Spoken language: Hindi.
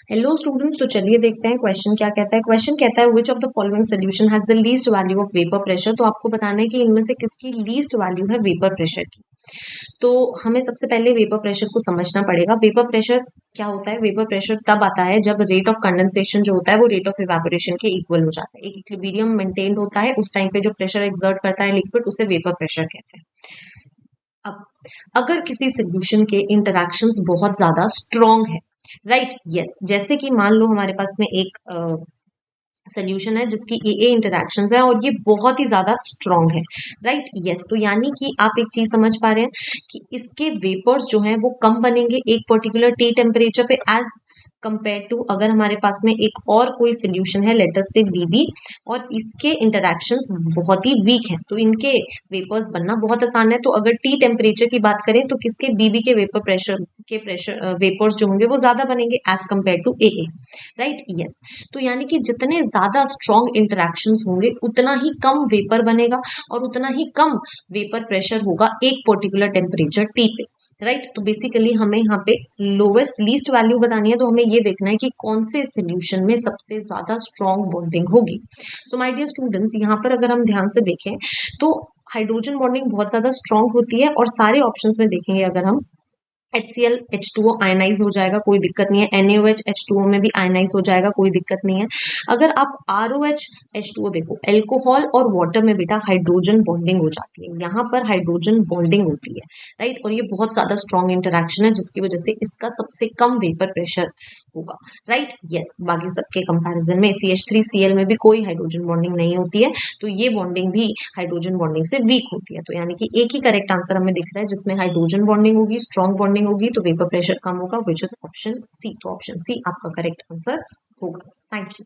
हेलो स्टूडेंट्स, तो चलिए देखते हैं क्वेश्चन क्या कहता है। क्वेश्चन कहता है which of the following solution has the least value of vapour pressure. तो आपको बताना है कि इनमें से किसकी लीस्ट वैल्यू है वेपर प्रेशर की। तो हमें सबसे पहले वेपर प्रेशर को समझना पड़ेगा। वेपर प्रेशर क्या होता है? वेपर प्रेशर तब आता है जब रेट ऑफ कंडेंसेशन जो होता है वो रेट ऑफ इवेपोरेशन के इक्वल हो जाता है। एक इक्विलिब्रियम मेंटेन्ड होता है, उस टाइम पे जो प्रेशर एक्सर्ट करता है लिक्विड उसे वेपर प्रेशर कहते हैं। अब अगर किसी सोल्यूशन के इंटरेक्शंस बहुत ज्यादा स्ट्रॉन्ग है, राइट, यस, जैसे कि मान लो हमारे पास में एक सोल्यूशन है जिसकी ए इंटरेक्शंस है और ये बहुत ही ज्यादा स्ट्रॉन्ग है, राइट, यस। तो यानी कि आप एक चीज समझ पा रहे हैं कि इसके वेपर्स जो हैं वो कम बनेंगे एक पर्टिकुलर टी टेम्परेचर पे एज कंपेयर टू अगर हमारे पास में एक और कोई सोल्यूशन है लेटर से बीबी और इसके इंटरेक्शंस बहुत ही वीक हैं, तो इनके वेपर्स बनना बहुत आसान है। तो अगर टी टेम्परेचर की बात करें तो किसके बीबी के प्रेशर वेपर्स जो होंगे वो ज्यादा बनेंगे as compare to A, right, yes. तो यानी कि जितने ज्यादा स्ट्रॉन्ग इंटरेक्शंस होंगे उतना ही कम वेपर बनेगा और उतना ही कम वेपर प्रेशर होगा एक पर्टिकुलर टेम्परेचर टी पे, राइट। तो बेसिकली हमें यहाँ पे लोवेस्ट लीस्ट वैल्यू बतानी है, तो हमें ये देखना है कि कौन से सोल्यूशन में सबसे ज्यादा स्ट्रॉन्ग बॉन्डिंग होगी। सो माय डियर स्टूडेंट्स, यहाँ पर अगर हम ध्यान से देखें तो हाइड्रोजन बॉन्डिंग बहुत ज्यादा स्ट्रॉन्ग होती है और सारे ऑप्शंस में देखेंगे अगर हम HCl H2O आयनाइज हो जाएगा, कोई दिक्कत नहीं है। NaOH H2O में भी आयनाइज हो जाएगा, कोई दिक्कत नहीं है। अगर आप ROH H2O देखो, एल्कोहल और वाटर में बेटा हाइड्रोजन बॉन्डिंग हो जाती है, यहाँ पर हाइड्रोजन बॉन्डिंग होती है, राइट। और ये बहुत ज्यादा स्ट्रॉन्ग इंटरेक्शन है जिसकी वजह से इसका सबसे कम वेपर प्रेशर होगा, राइट, यस। बाकी सबके कंपैरिजन में CH3Cl में भी कोई हाइड्रोजन बॉन्डिंग नहीं होती है, तो ये बॉन्डिंग भी हाइड्रोजन बॉन्डिंग से वीक होती है। तो यानी कि एक ही करेक्ट आंसर हमें दिख रहा है जिसमें हाइड्रोजन बॉन्डिंग होगी, स्ट्रॉन्ग बॉन्डिंग होगी, तो वेपर प्रेशर कम होगा, विच इज ऑप्शन सी। तो ऑप्शन सी आपका करेक्ट आंसर होगा। Thank you.